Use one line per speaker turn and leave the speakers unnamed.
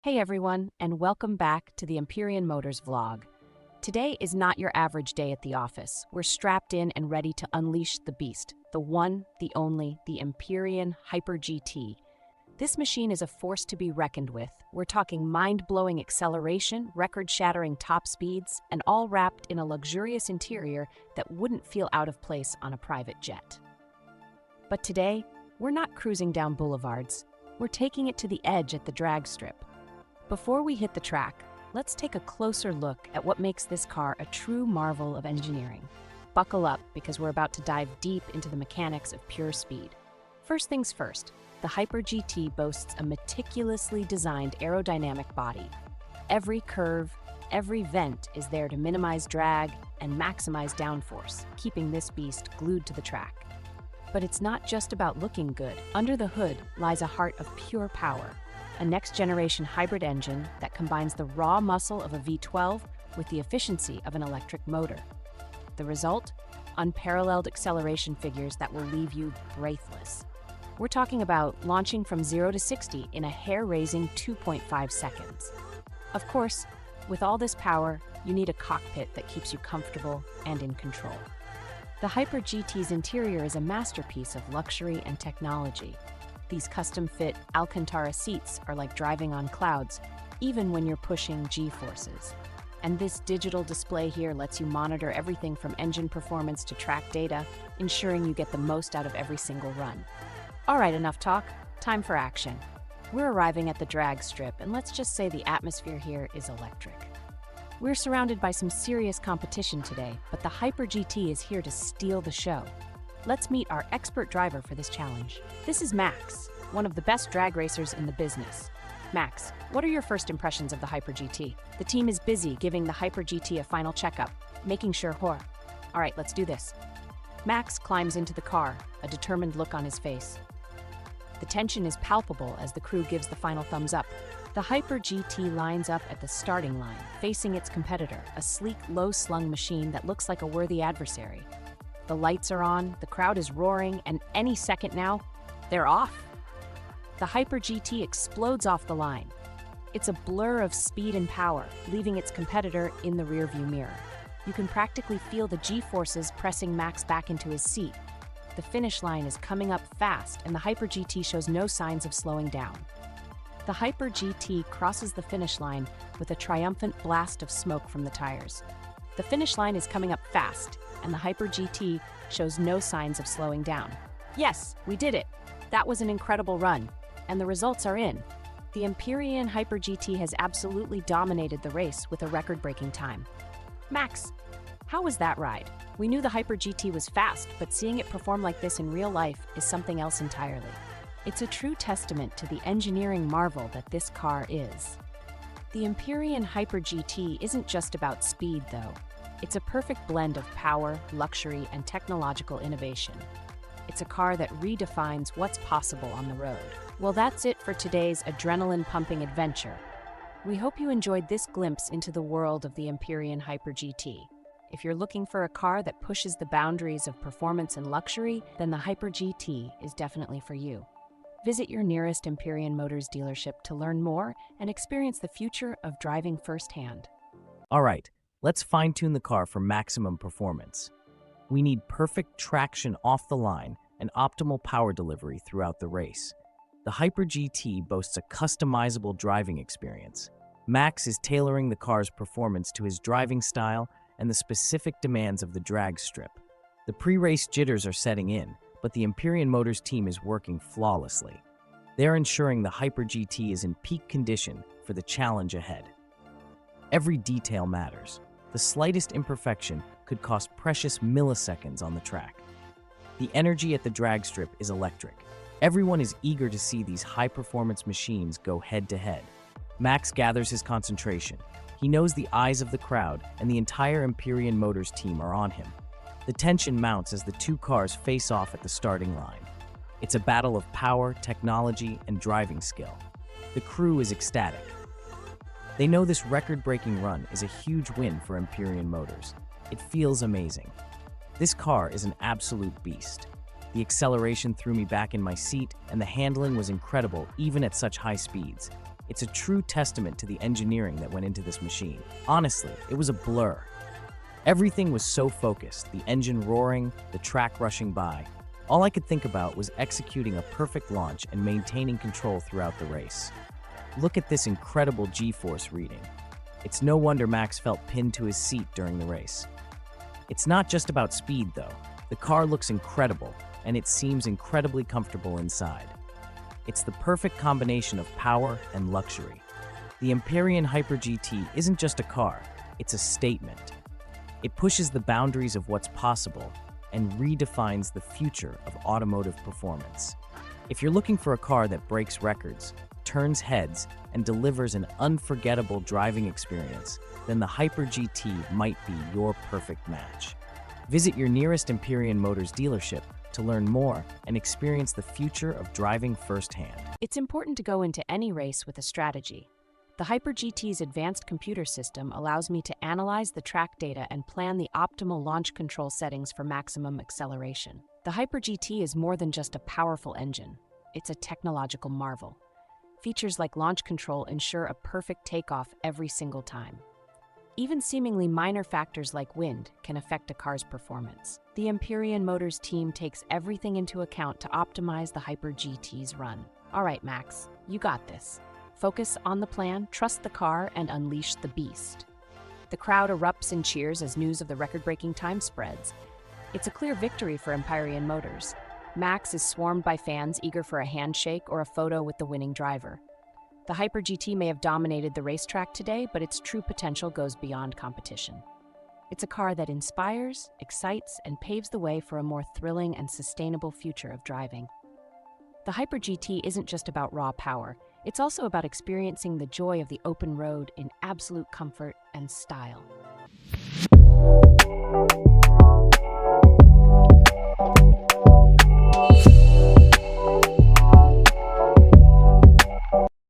Hey everyone, and welcome back to the Empyrean Motors vlog. Today is not your average day at the office. We're strapped in and ready to unleash the beast, the one, the only, the Empyrean Hyper GT. This machine is a force to be reckoned with. We're talking mind-blowing acceleration, record-shattering top speeds, and all wrapped in a luxurious interior that wouldn't feel out of place on a private jet. But today, we're not cruising down boulevards. We're taking it to the edge at the drag strip. Before we hit the track, let's take a closer look at what makes this car a true marvel of engineering. Buckle up, because we're about to dive deep into the mechanics of pure speed. First things first, the Hyper GT boasts a meticulously designed aerodynamic body. Every curve, every vent is there to minimize drag and maximize downforce, keeping this beast glued to the track. But it's not just about looking good. Under the hood lies a heart of pure power. A next-generation hybrid engine that combines the raw muscle of a V12 with the efficiency of an electric motor. The result? Unparalleled acceleration figures that will leave you breathless. We're talking about launching from 0 to 60 in a hair-raising 2.5 seconds. Of course, with all this power, you need a cockpit that keeps you comfortable and in control. The Hyper GT's interior is a masterpiece of luxury and technology. These custom-fit Alcantara seats are like driving on clouds, even when you're pushing G-forces. And this digital display here lets you monitor everything from engine performance to track data, ensuring you get the most out of every single run. All right, enough talk. Time for action. We're arriving at the drag strip, and let's just say the atmosphere here is electric. We're surrounded by some serious competition today, but the Hyper GT is here to steal the show. Let's meet our expert driver for this challenge. This is Max, one of the best drag racers in the business. Max, what are your first impressions of the Hyper GT? The team is busy giving the Hyper GT a final checkup, making sure. All right, let's do this. Max climbs into the car, a determined look on his face. The tension is palpable as the crew gives the final thumbs up. The Hyper GT lines up at the starting line, facing its competitor, a sleek, low-slung machine that looks like a worthy adversary. The lights are on, the crowd is roaring, and any second now, they're off. The Hyper GT explodes off the line. It's a blur of speed and power, leaving its competitor in the rearview mirror. You can practically feel the G-forces pressing Max back into his seat. The finish line is coming up fast, and the Hyper GT shows no signs of slowing down. The Hyper GT crosses the finish line with a triumphant blast of smoke from the tires. The finish line is coming up fast, and the Hyper GT shows no signs of slowing down. Yes, we did it! That was an incredible run, and the results are in. The Empyrean Hyper GT has absolutely dominated the race with a record-breaking time. Max, how was that ride? We knew the Hyper GT was fast, but seeing it perform like this in real life is something else entirely. It's a true testament to the engineering marvel that this car is. The Empyrean Hyper GT isn't just about speed, though. It's a perfect blend of power, luxury, and technological innovation. It's a car that redefines what's possible on the road. Well, that's it for today's adrenaline-pumping adventure. We hope you enjoyed this glimpse into the world of the Empyrean Hyper GT. If you're looking for a car that pushes the boundaries of performance and luxury, then the Hyper GT is definitely for you. Visit your nearest Empyrean Motors dealership to learn more and experience the future of driving firsthand.
All right, let's fine-tune the car for maximum performance. We need perfect traction off the line and optimal power delivery throughout the race. The Hyper GT boasts a customizable driving experience. Max is tailoring the car's performance to his driving style and the specific demands of the drag strip. The pre-race jitters are setting in, but the Empyrean Motors team is working flawlessly. They're ensuring the Hyper GT is in peak condition for the challenge ahead. Every detail matters. The slightest imperfection could cost precious milliseconds on the track. The energy at the drag strip is electric. Everyone is eager to see these high-performance machines go head-to-head. Max gathers his concentration. He knows the eyes of the crowd, and the entire Empyrean Motors team are on him. The tension mounts as the two cars face off at the starting line. It's a battle of power, technology, and driving skill. The crew is ecstatic. They know this record-breaking run is a huge win for Empyrean Motors. It feels amazing. This car is an absolute beast. The acceleration threw me back in my seat, and the handling was incredible even at such high speeds. It's a true testament to the engineering that went into this machine. Honestly, it was a blur. Everything was so focused, the engine roaring, the track rushing by. All I could think about was executing a perfect launch and maintaining control throughout the race. Look at this incredible G-force reading. It's no wonder Max felt pinned to his seat during the race. It's not just about speed, though. The car looks incredible, and it seems incredibly comfortable inside. It's the perfect combination of power and luxury. The Empyrean Hyper GT isn't just a car, it's a statement. It pushes the boundaries of what's possible and redefines the future of automotive performance. If you're looking for a car that breaks records, turns heads, and delivers an unforgettable driving experience, then the Hyper GT might be your perfect match. Visit your nearest Empyrean Motors dealership to learn more and experience the future of driving firsthand.
It's important to go into any race with a strategy. The Hyper GT's advanced computer system allows me to analyze the track data and plan the optimal launch control settings for maximum acceleration. The Hyper GT is more than just a powerful engine. It's a technological marvel. Features like launch control ensure a perfect takeoff every single time. Even seemingly minor factors like wind can affect a car's performance. The Empyrean Motors team takes everything into account to optimize the Hyper GT's run. All right, Max, you got this. Focus on the plan, trust the car, and unleash the beast. The crowd erupts in cheers as news of the record-breaking time spreads. It's a clear victory for Empyrean Motors. Max is swarmed by fans eager for a handshake or a photo with the winning driver. The Hyper GT may have dominated the racetrack today, but its true potential goes beyond competition. It's a car that inspires, excites, and paves the way for a more thrilling and sustainable future of driving. The Hyper GT isn't just about raw power, it's also about experiencing the joy of the open road in absolute comfort and style.